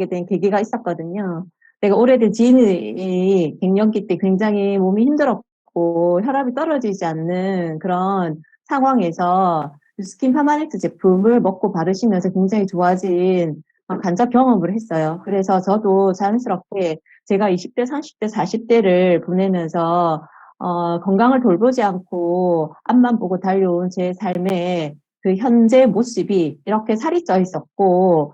된 계기가 있었거든요. 내가 오래된 지인이 갱년기 때 굉장히 몸이 힘들었고 혈압이 떨어지지 않는 그런 상황에서 스킨 파마넥스 제품을 먹고 바르시면서 굉장히 좋아진 간접 경험을 했어요. 그래서 저도 자연스럽게 제가 20대, 30대, 40대를 보내면서 건강을 돌보지 않고 앞만 보고 달려온 제 삶의 그 현재 모습이 이렇게 살이 쪄 있었고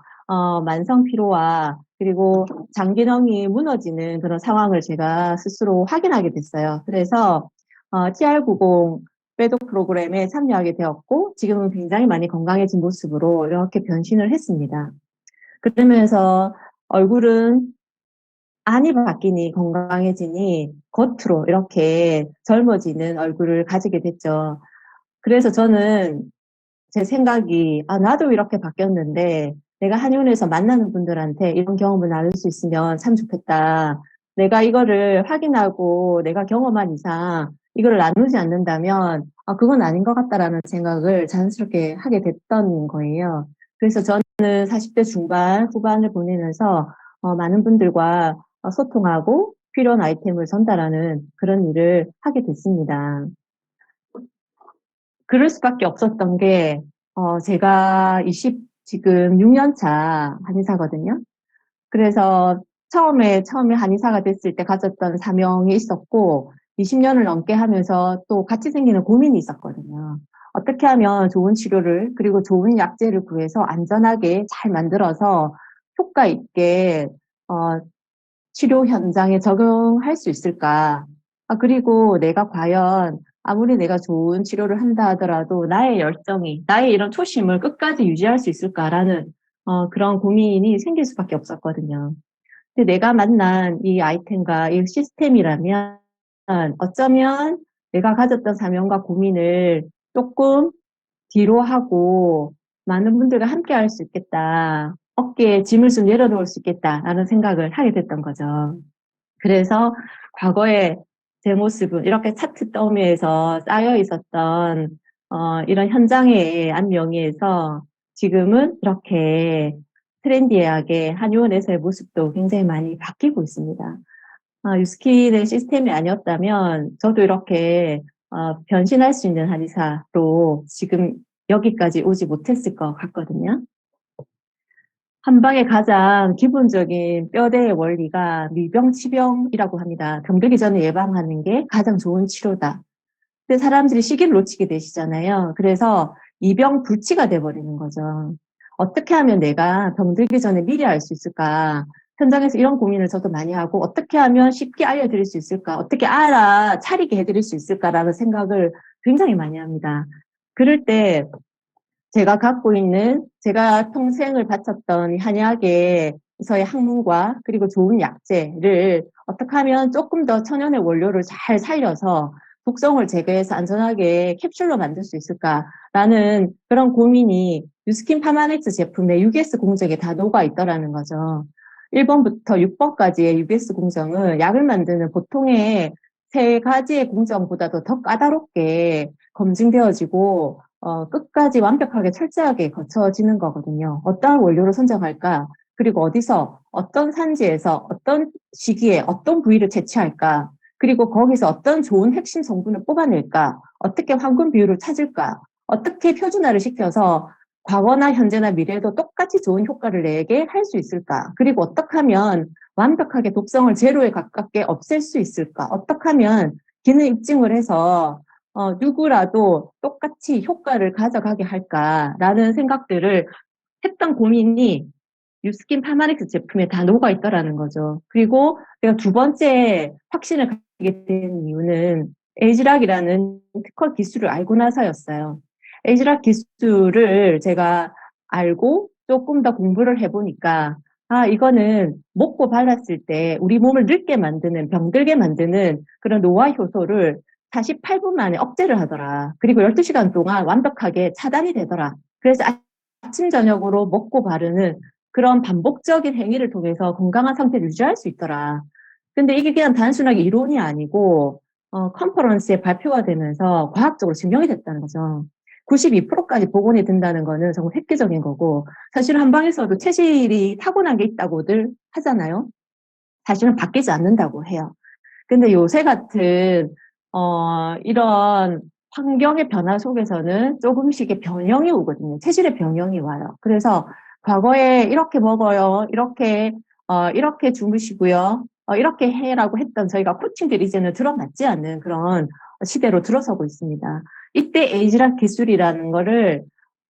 만성 피로와 그리고 장기능이 무너지는 그런 상황을 제가 스스로 확인하게 됐어요. 그래서 TR90 빼독 프로그램에 참여하게 되었고 지금은 굉장히 많이 건강해진 모습으로 이렇게 변신을 했습니다. 그러면서 얼굴은 안이 바뀌니 건강해지니 겉으로 이렇게 젊어지는 얼굴을 가지게 됐죠. 그래서 저는 제 생각이, 나도 이렇게 바뀌었는데, 내가 한의원에서 만나는 분들한테 이런 경험을 나눌 수 있으면 참 좋겠다. 내가 이거를 확인하고 내가 경험한 이상 이거를 나누지 않는다면, 그건 아닌 것 같다라는 생각을 자연스럽게 하게 됐던 거예요. 그래서 저는 40대 중반, 후반을 보내면서 많은 분들과 소통하고 필요한 아이템을 전달하는 그런 일을 하게 됐습니다. 그럴 수밖에 없었던 게, 제가 지금 6년 차 한의사거든요. 그래서 처음에 한의사가 됐을 때 가졌던 사명이 있었고, 20년을 넘게 하면서 또 같이 생기는 고민이 있었거든요. 어떻게 하면 좋은 치료를, 그리고 좋은 약재를 구해서 안전하게 잘 만들어서 효과 있게, 어, 치료 현장에 적용할 수 있을까? 그리고 내가 과연 아무리 내가 좋은 치료를 한다 하더라도 나의 열정이, 나의 이런 초심을 끝까지 유지할 수 있을까라는 그런 고민이 생길 수밖에 없었거든요. 근데 내가 만난 이 아이템과 이 시스템이라면 어쩌면 내가 가졌던 사명과 고민을 조금 뒤로 하고 많은 분들과 함께 할 수 있겠다. 어깨에 짐을 좀 내려놓을 수 있겠다라는 생각을 하게 됐던 거죠. 그래서 과거에 제 모습은 이렇게 차트 더미에서 쌓여 있었던 이런 현장의 안명의에서 지금은 이렇게 트렌디하게 한의원에서의 모습도 굉장히 많이 바뀌고 있습니다. 유스킨의 시스템이 아니었다면 저도 이렇게 변신할 수 있는 한의사로 지금 여기까지 오지 못했을 것 같거든요. 한방의 가장 기본적인 뼈대의 원리가 미병치병이라고 합니다. 병들기 전에 예방하는 게 가장 좋은 치료다. 근데 사람들이 시기를 놓치게 되시잖아요. 그래서 이병불치가 돼버리는 거죠. 어떻게 하면 내가 병들기 전에 미리 알 수 있을까? 현장에서 이런 고민을 저도 많이 하고 어떻게 하면 쉽게 알려드릴 수 있을까? 어떻게 알아차리게 해드릴 수 있을까라는 생각을 굉장히 많이 합니다. 그럴 때 제가 갖고 있는 제가 평생을 바쳤던 이 한의학에서의 학문과 그리고 좋은 약재를 어떻게 하면 조금 더 천연의 원료를 잘 살려서 독성을 제거해서 안전하게 캡슐로 만들 수 있을까라는 그런 고민이 뉴스킨 파마넥스 제품의 UBS 공정에 다 녹아 있더라는 거죠. 1번부터 6번까지의 UBS 공정은 약을 만드는 보통의 세 가지의 공정보다도 더 까다롭게 검증되어지고 끝까지 완벽하게 철저하게 거쳐지는 거거든요. 어떠한 원료를 선정할까? 그리고 어디서, 어떤 산지에서, 어떤 시기에, 어떤 부위를 채취할까? 그리고 거기서 어떤 좋은 핵심 성분을 뽑아낼까? 어떻게 황금 비율을 찾을까? 어떻게 표준화를 시켜서 과거나 현재나 미래에도 똑같이 좋은 효과를 내게 할 수 있을까? 그리고 어떻게 하면 완벽하게 독성을 제로에 가깝게 없앨 수 있을까? 어떻게 하면 기능 입증을 해서 누구라도 똑같이 효과를 가져가게 할까라는 생각들을 했던 고민이 뉴스킨 파마렉스 제품에 다 녹아 있더라는 거죠. 그리고 제가 두 번째 확신을 갖게 된 이유는 에이지락이라는 특허 기술을 알고 나서였어요. 에이지락 기술을 제가 알고 조금 더 공부를 해보니까 이거는 먹고 발랐을 때 우리 몸을 늙게 만드는, 병들게 만드는 그런 노화 효소를 48분 만에 억제를 하더라. 그리고 12시간 동안 완벽하게 차단이 되더라. 그래서 아침, 저녁으로 먹고 바르는 그런 반복적인 행위를 통해서 건강한 상태를 유지할 수 있더라. 근데 이게 그냥 단순하게 이론이 아니고, 컨퍼런스에 발표가 되면서 과학적으로 증명이 됐다는 거죠. 92%까지 복원이 된다는 거는 정말 획기적인 거고, 사실 한방에서도 체질이 타고난 게 있다고들 하잖아요. 사실은 바뀌지 않는다고 해요. 근데 요새 같은 이런 환경의 변화 속에서는 조금씩의 변형이 오거든요. 체질의 변형이 와요. 그래서 과거에 이렇게 먹어요, 이렇게 주무시고요, 이렇게 해라고 했던 저희가 코칭들이 이제는 들어맞지 않는 그런 시대로 들어서고 있습니다. 이때 에이지락 기술이라는 거를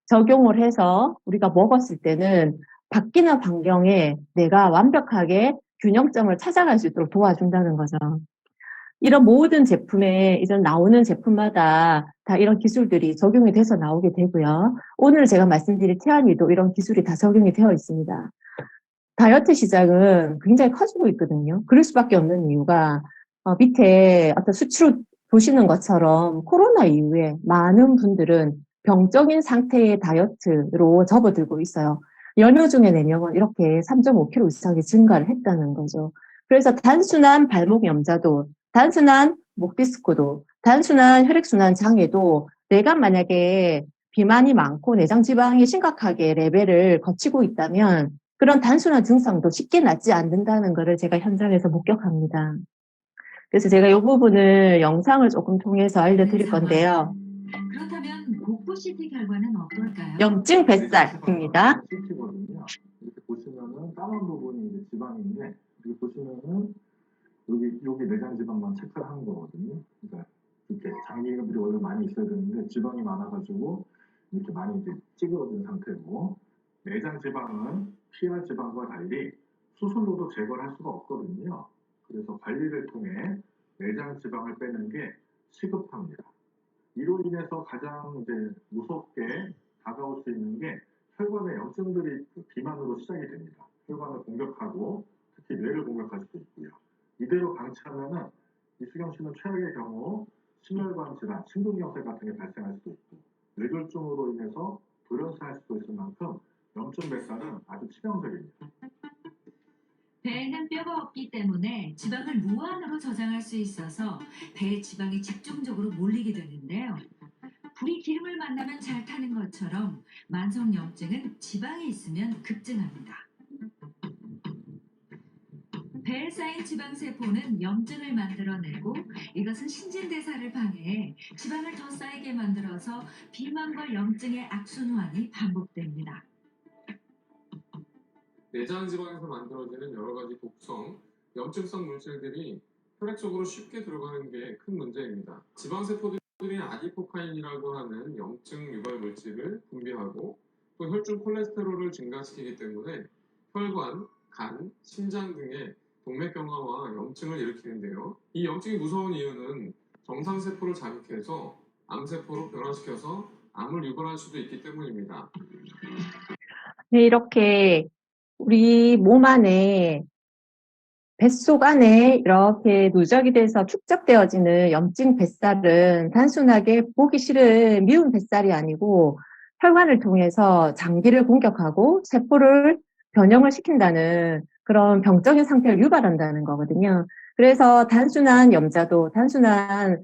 적용을 해서 우리가 먹었을 때는 바뀌는 환경에 내가 완벽하게 균형점을 찾아갈 수 있도록 도와준다는 거죠. 이런 모든 제품에 이제 나오는 제품마다 다 이런 기술들이 적용이 돼서 나오게 되고요. 오늘 제가 말씀드릴 태아니도 이런 기술이 다 적용이 되어 있습니다. 다이어트 시장은 굉장히 커지고 있거든요. 그럴 수밖에 없는 이유가 밑에 어떤 수치로 보시는 것처럼 코로나 이후에 많은 분들은 병적인 상태의 다이어트로 접어들고 있어요. 연휴 중에 4명은 이렇게 3.5kg 이상이 증가를 했다는 거죠. 그래서 단순한 발목 염좌도, 단순한 목 디스크도, 단순한 혈액순환 장애도 내가 만약에 비만이 많고 내장 지방이 심각하게 레벨을 거치고 있다면 그런 단순한 증상도 쉽게 낫지 않는다는 것을 제가 현장에서 목격합니다. 그래서 제가 이 부분을 영상을 조금 통해서 알려드릴 건데요. 그렇다면 복부 CT 결과는 어떨까요? 염증 뱃살입니다. CT거든요. 이렇게 보시면은 까만 부분이 이제 지방인데 여기 보시면은 여기 내장 지방만 체크를 하는 거거든요. 그러니까 이렇게 장기들이 원래 많이 있어야 되는데 지방이 많아가지고 이렇게 많이 이제 찌그러진 상태고, 내장 지방은 피하 지방과 달리 수술로도 제거를 할 수가 없거든요. 그래서 관리를 통해 내장 지방을 빼는 게 시급합니다. 이로 인해서 가장 이제 무섭게 다가올 수 있는 게 혈관의 염증들이 비만으로 시작이 됩니다. 혈관을 공격하고 특히 뇌를 공격할 수도 있고요. 이대로 방치하면은 이수경 씨는 최악의 경우 심혈관 질환, 심근경색 같은 게 발생할 수도 있고 뇌졸중으로 인해서 돌연사할 수도 있을 만큼 염증 뱃살은 아주 치명적입니다. 배에는 뼈가 없기 때문에 지방을 무한으로 저장할 수 있어서 배에 지방이 집중적으로 몰리게 되는데요. 불이 기름을 만나면 잘 타는 것처럼 만성염증은 지방이 있으면 급증합니다. 배에 쌓인 지방세포는 염증을 만들어내고 이것은 신진대사를 방해해 지방을 더 쌓이게 만들어서 비만과 염증의 악순환이 반복됩니다. 내장 지방에서 만들어지는 여러 가지 독성, 염증성 물질들이 혈액 속으로 쉽게 들어가는 게 큰 문제입니다. 지방세포들이 아디포카인이라고 하는 염증 유발 물질을 분비하고 또 혈중 콜레스테롤을 증가시키기 때문에 혈관, 간, 심장 등의 동맥경화와 염증을 일으키는데요. 이 염증이 무서운 이유는 정상세포를 자극해서 암세포로 변화시켜서 암을 유발할 수도 있기 때문입니다. 네, 이렇게 우리 몸 안에 뱃속 안에 이렇게 누적이 돼서 축적되어지는 염증 뱃살은 단순하게 보기 싫은 미운 뱃살이 아니고 혈관을 통해서 장기를 공격하고 세포를 변형을 시킨다는 그런 병적인 상태를 유발한다는 거거든요. 그래서 단순한 염좌도, 단순한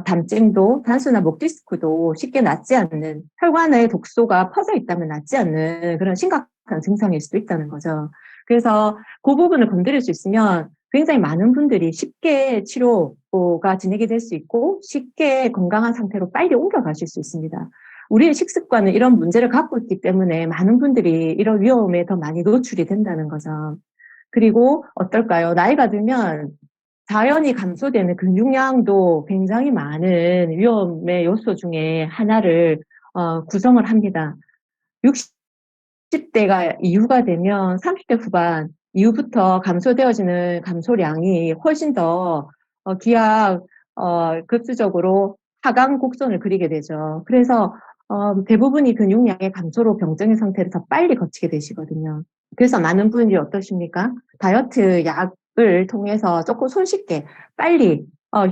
담증도, 단순한 목 디스크도 쉽게 낫지 않는, 혈관에 독소가 퍼져 있다면 낫지 않는 그런 심각한 증상일 수도 있다는 거죠. 그래서 그 부분을 건드릴 수 있으면 굉장히 많은 분들이 쉽게 치료가 진행이 될 수 있고 쉽게 건강한 상태로 빨리 옮겨가실 수 있습니다. 우리의 식습관은 이런 문제를 갖고 있기 때문에 많은 분들이 이런 위험에 더 많이 노출이 된다는 거죠. 그리고 어떨까요? 나이가 들면 자연히 감소되는 근육량도 굉장히 많은 위험의 요소 중에 하나를 구성을 합니다. 60대가 이후가 되면 30대 후반 이후부터 감소되어지는 감소량이 훨씬 더 기하 급수적으로 하강 곡선을 그리게 되죠. 그래서 대부분이 근육량의 감소로 병적인 상태를 더 빨리 거치게 되시거든요. 그래서 많은 분들이 어떠십니까? 다이어트 약을 통해서 조금 손쉽게 빨리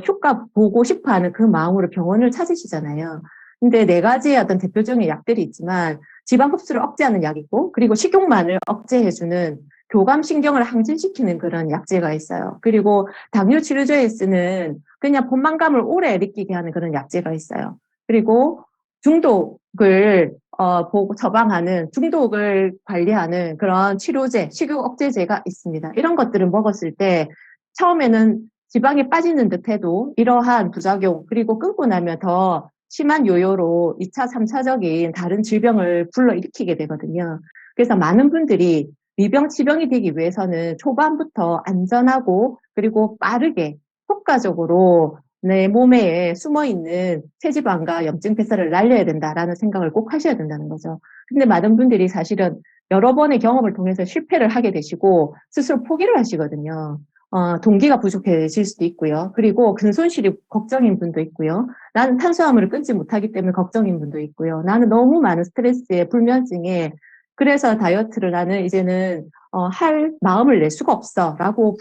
효과 보고 싶어하는 그 마음으로 병원을 찾으시잖아요. 근데 4가지의 어떤 대표적인 약들이 있지만 지방 흡수를 억제하는 약이 있고, 그리고 식욕만을 억제해주는 교감신경을 항진시키는 그런 약제가 있어요. 그리고 당뇨 치료제에 쓰는 그냥 포만감을 오래 느끼게 하는 그런 약제가 있어요. 그리고 중독을 처방하는 중독을 관리하는 그런 치료제, 식욕 억제제가 있습니다. 이런 것들을 먹었을 때 처음에는 지방이 빠지는 듯해도 이러한 부작용 그리고 끊고 나면 더 심한 요요로 2차, 3차적인 다른 질병을 불러일으키게 되거든요. 그래서 많은 분들이 미병, 치병이 되기 위해서는 초반부터 안전하고 그리고 빠르게 효과적으로 내 몸에 숨어 있는 체지방과 염증 폐사를 날려야 된다라는 생각을 꼭 하셔야 된다는 거죠. 근데 많은 분들이 사실은 여러 번의 경험을 통해서 실패를 하게 되시고 스스로 포기를 하시거든요. 동기가 부족해질 수도 있고요. 그리고 근손실이 걱정인 분도 있고요. 나는 탄수화물을 끊지 못하기 때문에 걱정인 분도 있고요. 나는 너무 많은 스트레스에 불면증에 그래서 다이어트를 나는 이제는 할 마음을 낼 수가 없어라고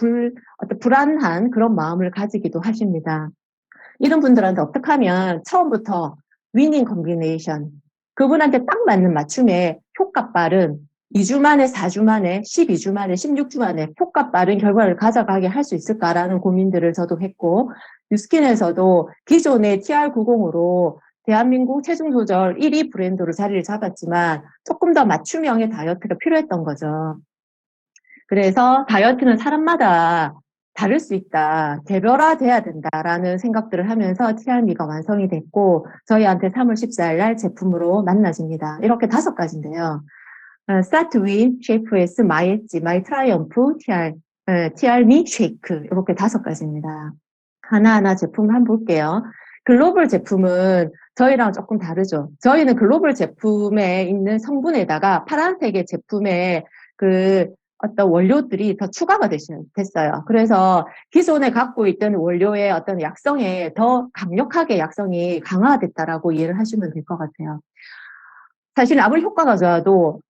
어떤 불안한 그런 마음을 가지기도 하십니다. 이런 분들한테 어떻게 하면 처음부터 위닝 컨비네이션, 그분한테 딱 맞는 맞춤에 효과 빠른 2주 만에, 4주 만에, 12주 만에, 16주 만에 효과 빠른 결과를 가져가게 할 수 있을까라는 고민들을 저도 했고, 뉴스킨에서도 기존의 TR90으로 대한민국 체중 조절 1위 브랜드로 자리를 잡았지만 조금 더 맞춤형의 다이어트가 필요했던 거죠. 그래서 다이어트는 사람마다 다를 수 있다, 개별화돼야 된다라는 생각들을 하면서 TRM가 완성이 됐고 저희한테 3월 14일 날 제품으로 만나집니다. 이렇게 5가지인데요. Start with Shape S, My 엣지, My Triumph, TRMe Shake 이렇게 5가지입니다. 하나하나 제품을 한번 볼게요. 글로벌 제품은 저희랑 조금 다르죠. 저희는 글로벌 제품에 있는 성분에다가 파란색의 제품에 그 어떤 원료들이 더 추가가 됐어요. 그래서 기존에 갖고 있던 원료의 어떤 약성에 더 강력하게 약성이 강화됐다라고 이해를 하시면 될 것 같아요. 사실 아무리 효과가 좋아도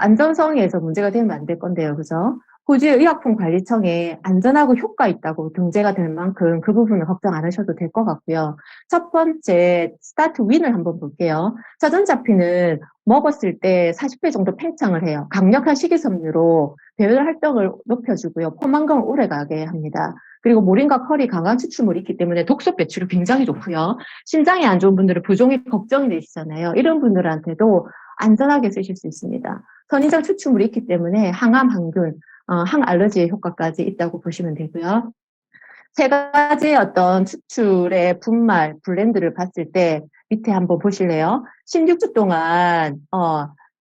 안전성에서 문제가 되면 안 될 건데요. 그죠? 호주의 의약품관리청에 안전하고 효과 있다고 등재가 될 만큼 그 부분은 걱정 안 하셔도 될 것 같고요. 첫 번째, 스타트 윈을 한번 볼게요. 자전자피는 먹었을 때 40배 정도 팽창을 해요. 강력한 식이섬유로 배열 활동을 높여주고요. 포만감을 오래가게 합니다. 그리고 모링과 컬이 강한 추출물이 있기 때문에 독소 배출이 굉장히 좋고요. 심장이 안 좋은 분들은 부종이 걱정이 되시잖아요. 이런 분들한테도 안전하게 쓰실 수 있습니다. 선인장 추출물이 있기 때문에 항암, 항균, 항알러지의 효과까지 있다고 보시면 되고요. 3가지의 어떤 추출의 분말, 블렌드를 봤을 때 밑에 한번 보실래요? 16주 동안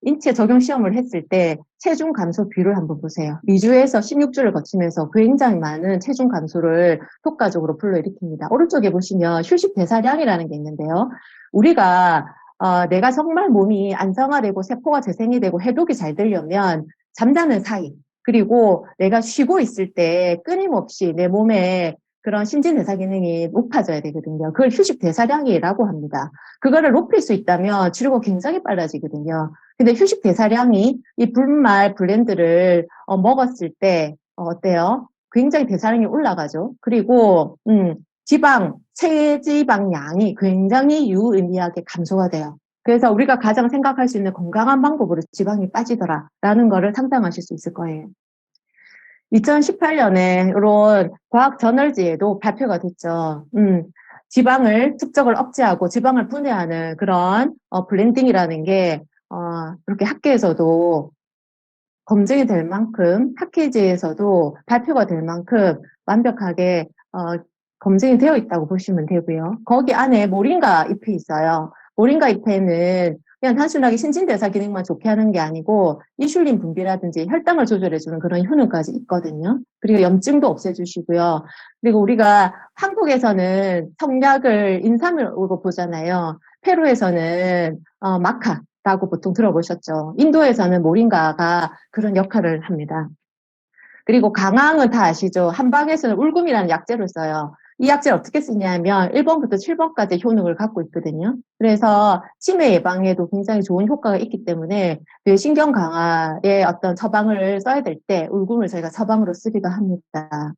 인체 적용 시험을 했을 때 체중 감소 비율을 한번 보세요. 2주에서 16주를 거치면서 굉장히 많은 체중 감소를 효과적으로 불러일으킵니다. 오른쪽에 보시면 휴식 대사량이라는 게 있는데요. 우리가 내가 정말 몸이 안정화되고 세포가 재생이 되고 해독이 잘 되려면 잠자는 사이 그리고 내가 쉬고 있을 때 끊임없이 내 몸에 그런 신진대사 기능이 높아져야 되거든요. 그걸 휴식 대사량이라고 합니다. 그거를 높일 수 있다면 치료가 굉장히 빨라지거든요. 근데 휴식 대사량이 이 분말 블렌드를 먹었을 때 어때요? 굉장히 대사량이 올라가죠. 그리고 체지방량이 굉장히 유의미하게 감소가 돼요. 그래서 우리가 가장 생각할 수 있는 건강한 방법으로 지방이 빠지더라라는 거를 상상하실 수 있을 거예요. 2018년에 이런 과학 저널지에도 발표가 됐죠. 지방을 축적을 억제하고 지방을 분해하는 그런 블렌딩이라는 게 이렇게 학계에서도 검증이 될 만큼 패키지에서도 발표가 될 만큼 완벽하게 검증이 되어 있다고 보시면 되고요. 거기 안에 모링가 잎이 있어요. 모링가 잎에는 그냥 단순하게 신진대사 기능만 좋게 하는 게 아니고 인슐린 분비라든지 혈당을 조절해주는 그런 효능까지 있거든요. 그리고 염증도 없애주시고요. 그리고 우리가 한국에서는 성약을 인삼으로 보잖아요. 페루에서는 마카라고 보통 들어보셨죠. 인도에서는 모링가가 그런 역할을 합니다. 그리고 강황은 다 아시죠? 한방에서는 울금이라는 약재를 써요. 이 약재를 어떻게 쓰냐면 1번부터 7번까지 효능을 갖고 있거든요. 그래서 치매 예방에도 굉장히 좋은 효과가 있기 때문에 뇌신경 강화에 어떤 처방을 써야 될 때 울금을 저희가 처방으로 쓰기도 합니다.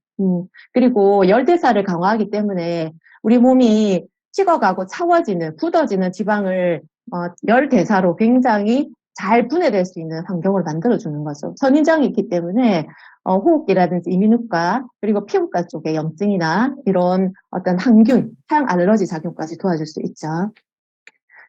그리고 열대사를 강화하기 때문에 우리 몸이 식어가고 차워지는, 굳어지는 지방을 열대사로 굉장히 잘 분해될 수 있는 환경을 만들어주는 거죠. 선인장이 있기 때문에 호흡기라든지 이민후과 그리고 피부과 쪽에 염증이나 이런 어떤 항균, 항알러지 작용까지 도와줄 수 있죠.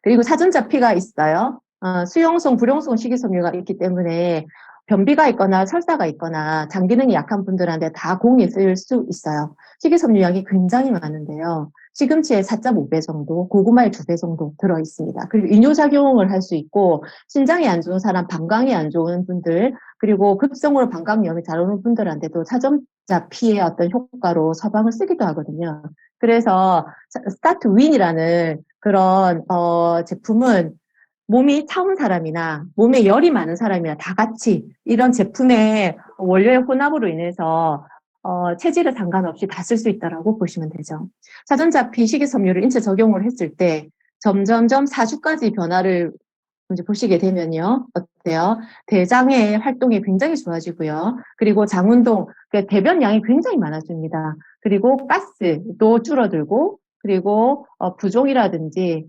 그리고 사전자 피가 있어요. 수용성, 불용성 식이섬유가 있기 때문에 변비가 있거나 설사가 있거나 장 기능이 약한 분들한테 다 공이 쓸 수 있어요. 식이섬유량이 굉장히 많은데요. 시금치의 4.5배 정도, 고구마의 2배 정도 들어 있습니다. 그리고 이뇨작용을 할 수 있고, 신장이 안 좋은 사람, 방광이 안 좋은 분들, 그리고 급성으로 방광염이 잘 오는 분들한테도 사전자 피의 어떤 효과로 처방을 쓰기도 하거든요. 그래서 스타트 윈이라는 그런 제품은 몸이 차운 사람이나 몸에 열이 많은 사람이나 다 같이 이런 제품의 원료의 혼합으로 인해서 체질에 상관없이 다 쓸 수 있다라고 보시면 되죠. 사전자피 식이섬유를 인체 적용을 했을 때 점점점 4주까지 변화를 이제 보시게 되면요. 어때요? 대장의 활동이 굉장히 좋아지고요. 그리고 장운동, 그러니까 대변량이 굉장히 많아집니다. 그리고 가스도 줄어들고, 그리고 부종이라든지,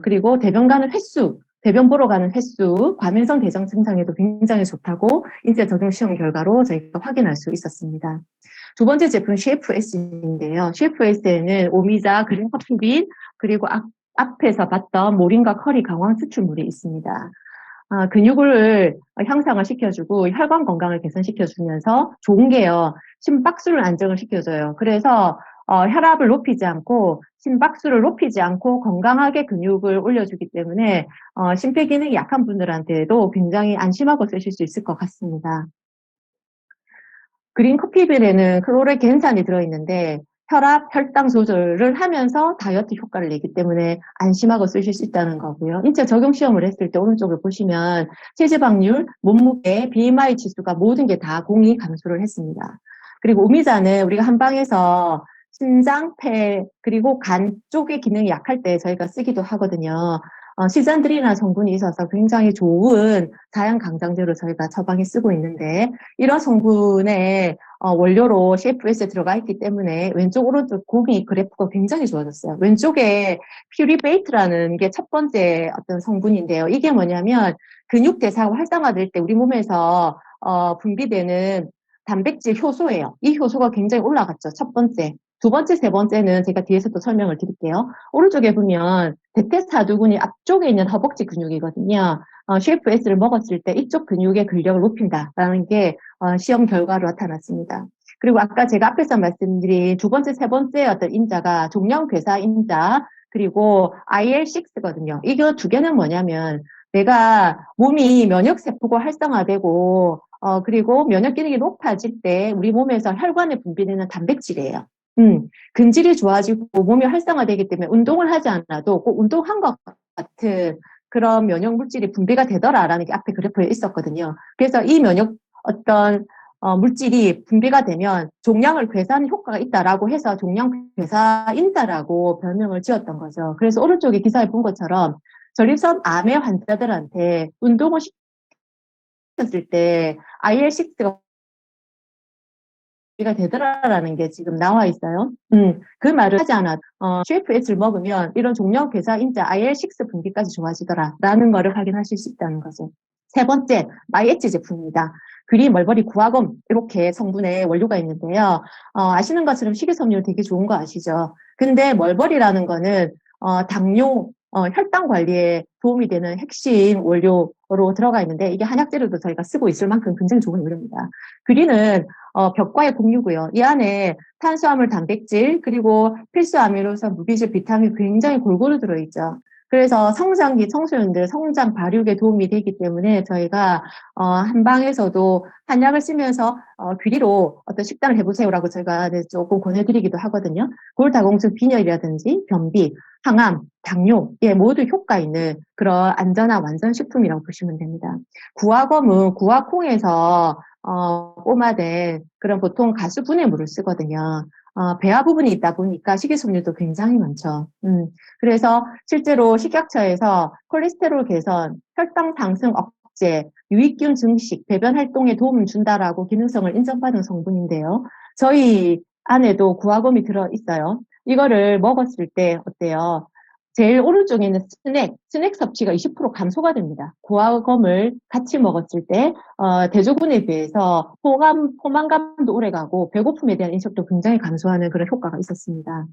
그리고 대변 가는 횟수, 대변 보러 가는 횟수, 과민성 대장 증상에도 굉장히 좋다고 인체 적용 시험 결과로 저희가 확인할 수 있었습니다. 두 번째 제품 CFS인데요. CFS에는 오미자, 그린 커피빈, 그리고 앞에서 봤던 모링과 커리 강황 추출물이 있습니다. 근육을 향상을 시켜주고 혈관 건강을 개선시켜주면서 좋은 게요. 심박수를 안정을 시켜줘요. 그래서 혈압을 높이지 않고 심박수를 높이지 않고 건강하게 근육을 올려주기 때문에 심폐기능이 약한 분들한테도 굉장히 안심하고 쓰실 수 있을 것 같습니다. 그린 커피빈에는 클로레겐산이 들어있는데 혈압, 혈당 조절을 하면서 다이어트 효과를 내기 때문에 안심하고 쓰실 수 있다는 거고요. 인체 적용 시험을 했을 때 오른쪽을 보시면 체지방률, 몸무게, BMI 지수가 모든 게 다 공이 감소를 했습니다. 그리고 오미자는 우리가 한방에서 심장, 폐, 그리고 간 쪽의 기능이 약할 때 저희가 쓰기도 하거든요. 시잔들이나 성분이 있어서 굉장히 좋은 자연 강장제로 저희가 처방에 쓰고 있는데 이런 성분의 원료로 CFS에 들어가 있기 때문에 왼쪽 오른쪽 공이 그래프가 굉장히 좋아졌어요. 왼쪽에 퓨리베이트라는 게 첫 번째 어떤 성분인데요. 이게 뭐냐면 근육 대사가 활성화될 때 우리 몸에서 분비되는 단백질 효소예요. 이 효소가 굉장히 올라갔죠. 첫 번째. 두 번째, 세 번째는 제가 뒤에서 또 설명을 드릴게요. 오른쪽에 보면 대퇴사두근이 앞쪽에 있는 허벅지 근육이거든요. CFS를 먹었을 때 이쪽 근육의 근력을 높인다라는 게 시험 결과로 나타났습니다. 그리고 아까 제가 앞에서 말씀드린 두 번째, 세 번째 어떤 인자가 종양괴사 인자 그리고 IL6거든요. 이거 두 개는 뭐냐면 내가 몸이 면역세포가 활성화되고 그리고 면역 기능이 높아질 때 우리 몸에서 혈관에 분비되는 단백질이에요. 근질이 좋아지고 몸이 활성화되기 때문에 운동을 하지 않아도 꼭 운동한 것 같은 그런 면역 물질이 분비가 되더라라는 게 앞에 그래프에 있었거든요. 그래서 이 면역 어떤 물질이 분비가 되면 종양을 괴사하는 효과가 있다라고 해서 종양 괴사인자라고 별명을 지었던 거죠. 그래서 오른쪽에 기사에 본 것처럼 전립선 암의 환자들한테 운동을 시켰을 때 IL6가 가 되더라라는 게 지금 나와 있어요. 그 말을 하지 않아도 CFS를 먹으면 이런 종양 괴사인자 IL6 분비까지 좋아지더라라는 거를 확인하실 수 있다는 거죠. 세 번째, 마이엣지 제품입니다. 그린 멀버리 구화검 이렇게 성분의 원료가 있는데요. 아시는 것처럼 식이섬유 되게 좋은 거 아시죠? 근데 멀버리라는 거는 당뇨, 혈당 관리에 도움이 되는 핵심 원료로 들어가 있는데 이게 한약재료도 저희가 쓰고 있을 만큼 굉장히 좋은 원료입니다. 그린은 벽과의 공유고요. 이 안에 탄수화물, 단백질, 그리고 필수 아미노산, 무기질, 비타민 굉장히 골고루 들어있죠. 그래서 성장기 청소년들 성장 발육에 도움이 되기 때문에 저희가 한방에서도 한약을 쓰면서 귀리로 어떤 식단을 해보세요라고 저희가 조금 권해드리기도 하거든요. 골다공증 빈혈이라든지 변비, 항암, 당뇨에 모두 효과 있는 그런 안전한 완전 식품이라고 보시면 됩니다. 구화검은 구화콩에서 뽀마된 그런 보통 가수분해 물을 쓰거든요. 배아 부분이 있다 보니까 식이섬유도 굉장히 많죠. 그래서 실제로 식약처에서 콜레스테롤 개선, 혈당 상승 억제, 유익균 증식, 배변 활동에 도움을 준다라고 기능성을 인정받은 성분인데요. 저희 안에도 구화검이 들어 있어요. 이거를 먹었을 때 어때요? 제일 오른쪽에 있는 스낵 섭취가 20% 감소가 됩니다. 구화검을 같이 먹었을 때 대조군에 비해서 포만감도 오래가고 배고픔에 대한 인식도 굉장히 감소하는 그런 효과가 있었습니다.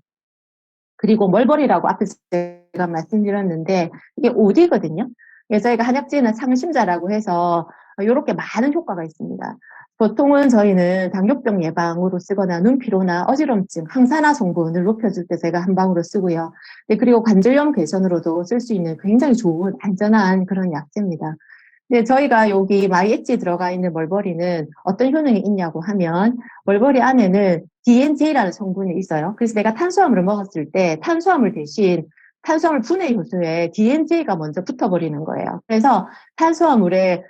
그리고 멀버리라고 앞에 제가 말씀드렸는데 이게 OD거든요. 저희가 한약재는 상심자라고 해서 이렇게 많은 효과가 있습니다. 보통은 저희는 당뇨병 예방으로 쓰거나 눈피로나 어지럼증, 항산화 성분을 높여줄 때 제가 한 방으로 쓰고요. 그리고 관절염 개선으로도 쓸 수 있는 굉장히 좋은 안전한 그런 약재입니다. 네, 저희가 여기 마이엣지에 들어가 있는 멀버리는 어떤 효능이 있냐고 하면 멀버리 안에는 DNJ라는 성분이 있어요. 그래서 내가 탄수화물을 먹었을 때 탄수화물 대신 탄수화물 분해 효소에 DNJ가 먼저 붙어버리는 거예요. 그래서 탄수화물의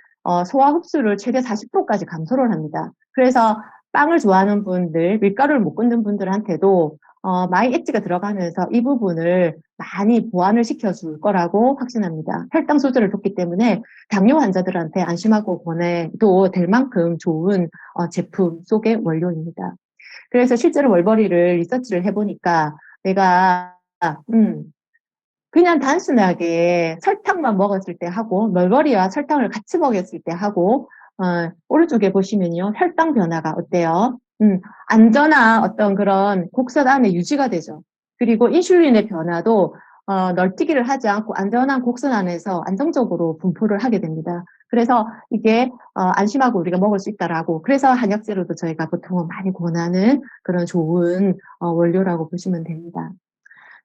소화 흡수를 최대 40%까지 감소를 합니다. 그래서 빵을 좋아하는 분들, 밀가루를 못 끊는 분들한테도 마이 엣지가 들어가면서 이 부분을 많이 보완을 시켜줄 거라고 확신합니다. 혈당 조절을 돕기 때문에 당뇨 환자들한테 안심하고 보내도 될 만큼 좋은 제품 속의 원료입니다. 그래서 실제로 멀버리를 리서치를 해보니까 내가 그냥 단순하게 설탕만 먹었을 때 하고 멀버리와 설탕을 같이 먹였을 때 하고 오른쪽에 보시면요. 혈당 변화가 어때요? 안전한 어떤 그런 곡선 안에 유지가 되죠. 그리고 인슐린의 변화도 널뛰기를 하지 않고 안전한 곡선 안에서 안정적으로 분포를 하게 됩니다. 그래서 이게 안심하고 우리가 먹을 수 있다라고 그래서 한약재로도 저희가 보통은 많이 권하는 그런 좋은 원료라고 보시면 됩니다.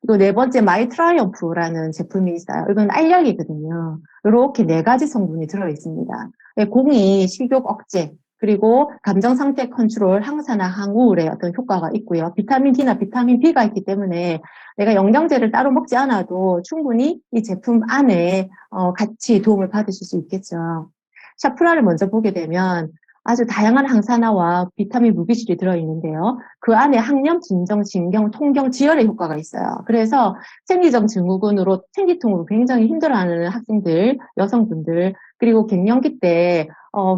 그리고 네 번째 마이 트라이엄프라는 제품이 있어요. 이건 알약이거든요. 이렇게 네 가지 성분이 들어있습니다. 공이 식욕 억제, 그리고 감정 상태 컨트롤, 항산화, 항우울의 어떤 효과가 있고요. 비타민 D나 비타민 B가 있기 때문에 내가 영양제를 따로 먹지 않아도 충분히 이 제품 안에 같이 도움을 받으실 수 있겠죠. 샤프라를 먼저 보게 되면 아주 다양한 항산화와 비타민 무기질이 들어있는데요. 그 안에 항염, 진정, 진경, 통경, 지혈의 효과가 있어요. 그래서 생리적 증후군으로 생리통으로 굉장히 힘들어하는 학생들, 여성분들, 그리고 갱년기 때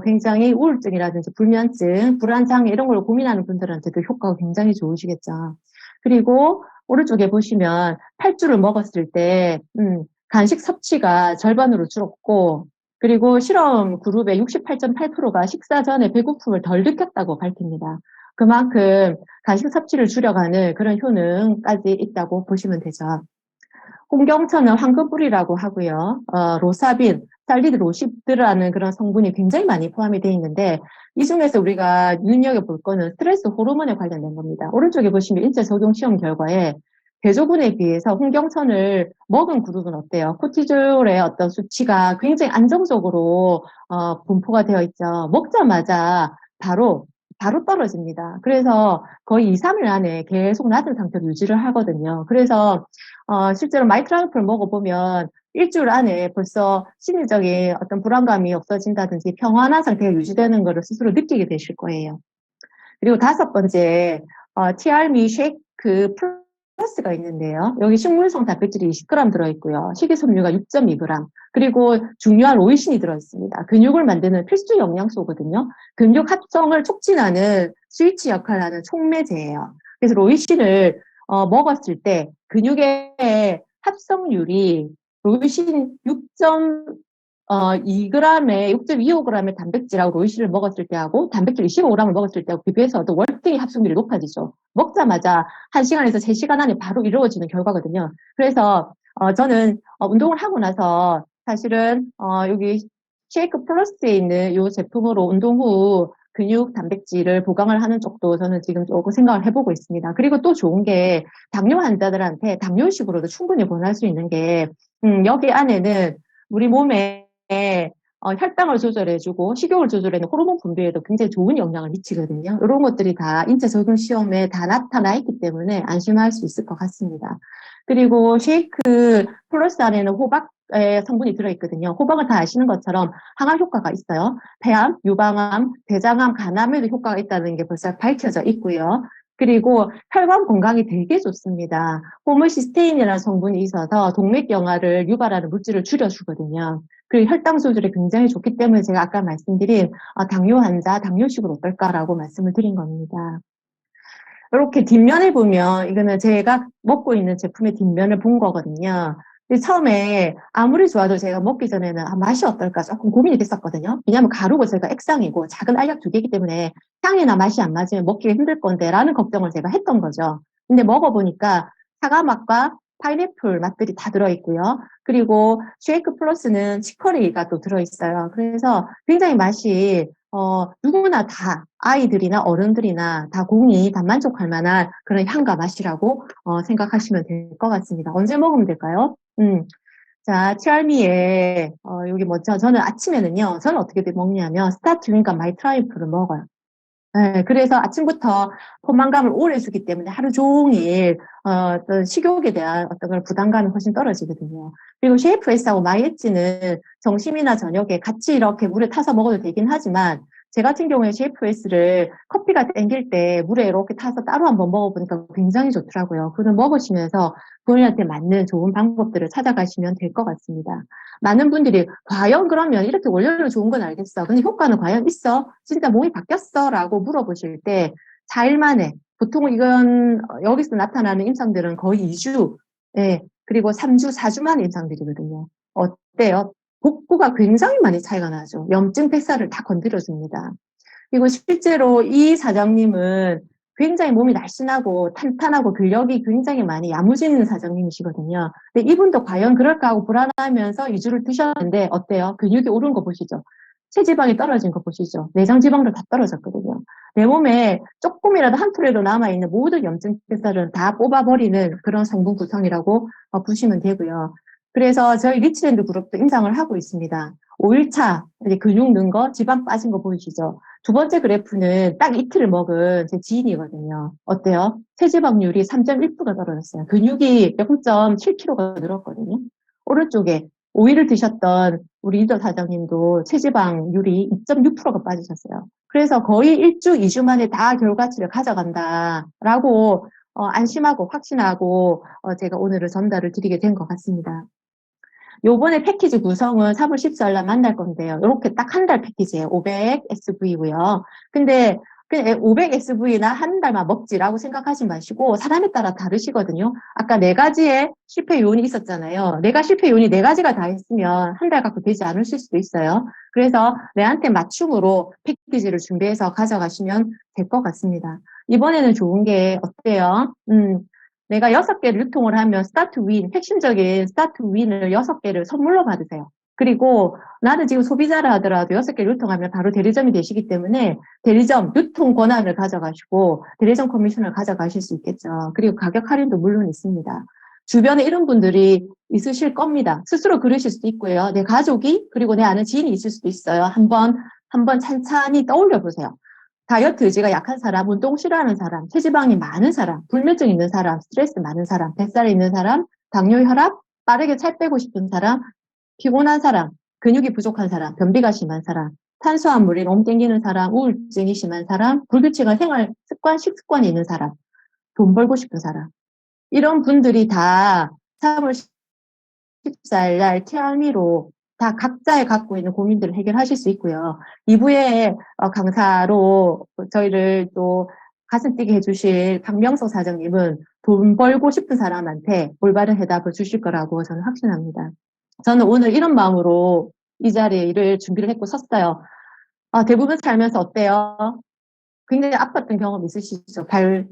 굉장히 우울증이라든지 불면증, 불안장애 이런 걸로 고민하는 분들한테도 효과가 굉장히 좋으시겠죠. 그리고 오른쪽에 보시면 8주를 먹었을 때 간식 섭취가 절반으로 줄었고 그리고 실험 그룹의 68.8%가 식사 전에 배고픔을 덜 느꼈다고 밝힙니다. 그만큼 간식 섭취를 줄여가는 그런 효능까지 있다고 보시면 되죠. 홍경천은 황금뿌리라고 하고요. 로사빈, 살리드 로시드라는 그런 성분이 굉장히 많이 포함이 되어 있는데 이 중에서 우리가 눈여겨볼 거는 스트레스 호르몬에 관련된 겁니다. 오른쪽에 보시면 인체 적용 시험 결과에 대조군에 비해서 홍경천을 먹은 그룹은 어때요? 코티졸의 어떤 수치가 굉장히 안정적으로 분포가 되어 있죠. 먹자마자 바로 떨어집니다. 그래서 거의 2, 3일 안에 계속 낮은 상태로 유지를 하거든요. 그래서 실제로 마이크로프를 먹어보면 일주일 안에 벌써 심리적인 어떤 불안감이 없어진다든지 평안한 상태가 유지되는 것을 스스로 느끼게 되실 거예요. 그리고 다섯 번째, TR미 쉐이크 플러스가 있는데요. 여기 식물성 단백질이 20g 들어있고요. 식이섬유가 6.2g, 그리고 중요한 로이신이 들어있습니다. 근육을 만드는 필수 영양소거든요. 근육 합성을 촉진하는 스위치 역할을 하는 촉매제예요. 그래서 로이신을 먹었을 때 근육의 합성률이 로이신 6.25g의 6.25g의 단백질하고 로이신을 먹었을 때하고 단백질 25g을 먹었을 때하고 비교해서도 월등히 합성률이 높아지죠. 먹자마자 1시간에서 3시간 안에 바로 이루어지는 결과거든요. 그래서 저는 운동을 하고 나서 사실은 여기 쉐이크 플러스에 있는 이 제품으로 운동 후 근육 단백질을 보강을 하는 쪽도 저는 지금 조금 생각을 해보고 있습니다. 그리고 또 좋은 게 당뇨 환자들한테 당뇨식으로도 충분히 권할 수 있는 게 여기 안에는 우리 몸에 혈당을 조절해주고 식욕을 조절해주는 호르몬 분비에도 굉장히 좋은 영향을 미치거든요. 이런 것들이 다 인체 적용 시험에 다 나타나 있기 때문에 안심할 수 있을 것 같습니다. 그리고 쉐이크 플러스 안에는 호박의 성분이 들어있거든요. 호박은 다 아시는 것처럼 항암 효과가 있어요. 폐암, 유방암, 대장암, 간암에도 효과가 있다는 게 벌써 밝혀져 있고요. 그리고 혈관 건강이 되게 좋습니다. 호모시스테인이라는 성분이 있어서 동맥경화를 유발하는 물질을 줄여주거든요. 그리고 혈당 조절이 굉장히 좋기 때문에 제가 아까 말씀드린 당뇨 환자, 당뇨식은 어떨까라고 말씀을 드린 겁니다. 이렇게 뒷면을 보면 이거는 제가 먹고 있는 제품의 뒷면을 본 거거든요. 근데 처음에 아무리 좋아도 제가 먹기 전에는 맛이 어떨까 조금 고민이 됐었거든요. 왜냐하면 가루고 제가 액상이고 작은 알약 2개이기 때문에 향이나 맛이 안 맞으면 먹기가 힘들 건데 라는 걱정을 제가 했던 거죠. 근데 먹어보니까 사과 맛과 파인애플 맛들이 다 들어있고요. 그리고 쉐이크 플러스는 치커리가 또 들어있어요. 그래서 굉장히 맛이 누구나 다 아이들이나 어른들이나 다 공이 다 만족할 만한 그런 향과 맛이라고 생각하시면 될 것 같습니다. 언제 먹으면 될까요? 자, 티알미에 여기 뭐죠? 저는 아침에는요. 저는 어떻게 먹냐면 스타트 윙과 마이 트라이프를 먹어요. 네, 그래서 아침부터 포만감을 오래 주기 때문에 하루 종일 어떤 식욕에 대한 어떤 그런 부담감이 훨씬 떨어지거든요. 그리고 쉐이프 S하고 마이엣지는 점심이나 저녁에 같이 이렇게 물에 타서 먹어도 되긴 하지만 제 같은 경우에 쉐이프 S를 커피가 땡길 때 물에 이렇게 타서 따로 한번 먹어보니까 굉장히 좋더라고요. 그걸 먹으시면서 본인한테 맞는 좋은 방법들을 찾아가시면 될 것 같습니다. 많은 분들이 과연 그러면 이렇게 원료로 좋은 건 알겠어. 근데 효과는 과연 있어? 진짜 몸이 바뀌었어? 라고 물어보실 때 4일 만에 보통 이건 여기서 나타나는 임상들은 거의 2주, 예, 그리고 3주, 4주 만에 임상들이거든요. 어때요? 복구가 굉장히 많이 차이가 나죠. 염증 백사를 다 건드려줍니다. 그리고 실제로 이 사장님은 굉장히 몸이 날씬하고 탄탄하고 근력이 굉장히 많이 야무지는 사장님이시거든요. 근데 이분도 과연 그럴까 하고 불안하면서 2주를 드셨는데 어때요? 근육이 오른 거 보시죠? 체지방이 떨어진 거 보시죠? 내장 지방도 다 떨어졌거든요. 내 몸에 조금이라도 한 톨이라도 남아있는 모든 염증 뱃살은 다 뽑아버리는 그런 성분 구성이라고 보시면 되고요. 그래서 저희 리치랜드 그룹도 임상을 하고 있습니다. 5일차 근육 는 거, 지방 빠진 거 보이시죠? 두 번째 그래프는 딱 이틀을 먹은 제 지인이거든요. 어때요? 체지방률이 3.1%가 떨어졌어요. 근육이 0.7kg가 늘었거든요. 오른쪽에 5일을 드셨던 우리 리더 사장님도 체지방률이 2.6%가 빠지셨어요. 그래서 거의 1주, 2주 만에 다 결과치를 가져간다라고 안심하고 확신하고 제가 오늘은 전달을 드리게 된 것 같습니다. 요번에 패키지 구성은 3월 14일 날 만날 건데요. 이렇게 딱 한 달 패키지예요. 500SV고요. 근데 500SV나 한 달만 먹지라고 생각하지 마시고 사람에 따라 다르시거든요. 아까 네 가지의 실패 요인이 있었잖아요. 내가 실패 요인이 네 가지가 다 있으면 한 달 갖고 되지 않을 수도 있어요. 그래서 내한테 맞춤으로 패키지를 준비해서 가져가시면 될 것 같습니다. 이번에는 좋은 게 어때요? 내가 6개를 유통을 하면 스타트 윈, 핵심적인 스타트 윈을 6개를 선물로 받으세요. 그리고 나는 지금 소비자라 하더라도 6개를 유통하면 바로 대리점이 되시기 때문에 대리점 유통 권한을 가져가시고 대리점 커미션을 가져가실 수 있겠죠. 그리고 가격 할인도 물론 있습니다. 주변에 이런 분들이 있으실 겁니다. 스스로 그러실 수도 있고요. 내 가족이 그리고 내 아는 지인이 있을 수도 있어요. 한번 찬찬히 떠올려 보세요. 다이어트 의지가 약한 사람, 운동 싫어하는 사람, 체지방이 많은 사람, 불면증 있는 사람, 스트레스 많은 사람, 뱃살이 있는 사람, 당뇨, 혈압, 빠르게 살 빼고 싶은 사람, 피곤한 사람, 근육이 부족한 사람, 변비가 심한 사람, 탄수화물이 너무 땡기는 사람, 우울증이 심한 사람, 불규칙한 생활 습관, 식습관이 있는 사람, 돈 벌고 싶은 사람. 이런 분들이 다 3월 14일 날 티알미로 다 각자의 갖고 있는 고민들을 해결하실 수 있고요. 2부에 강사로 저희를 또 가슴 뛰게 해주실 박명석 사장님은 돈 벌고 싶은 사람한테 올바른 해답을 주실 거라고 저는 확신합니다. 저는 오늘 이런 마음으로 이 자리를 준비를 했고 섰어요. 대부분 살면서 어때요? 굉장히 아팠던 경험 있으시죠?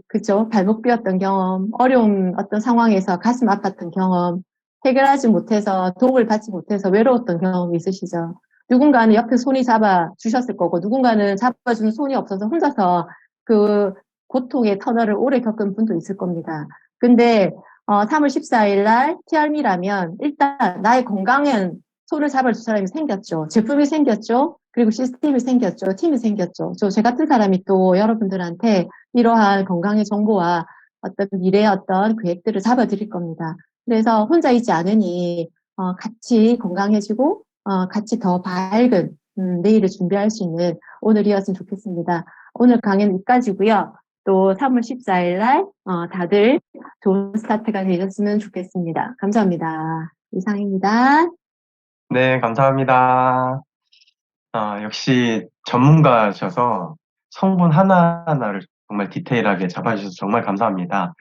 그죠? 발목 삐었던 경험, 어려운 어떤 상황에서 가슴 아팠던 경험, 해결하지 못해서, 도움을 받지 못해서 외로웠던 경험이 있으시죠? 누군가는 옆에 손이 잡아 주셨을 거고, 누군가는 잡아주는 손이 없어서 혼자서 그 고통의 터널을 오래 겪은 분도 있을 겁니다. 근데, 3월 14일 날 TRM이라면 일단 나의 건강엔 손을 잡아줄 사람이 생겼죠. 제품이 생겼죠. 그리고 시스템이 생겼죠. 팀이 생겼죠. 제 같은 사람이 또 여러분들한테 이러한 건강의 정보와 어떤 미래의 어떤 계획들을 잡아드릴 겁니다. 그래서 혼자 있지 않으니 같이 건강해지고 같이 더 밝은 내일을 준비할 수 있는 오늘이었으면 좋겠습니다. 오늘 강의는 여기까지고요. 또 3월 14일 날 다들 좋은 스타트가 되셨으면 좋겠습니다. 감사합니다. 이상입니다. 네, 감사합니다. 역시 전문가셔서 성분 하나하나를 정말 디테일하게 잡아주셔서 정말 감사합니다.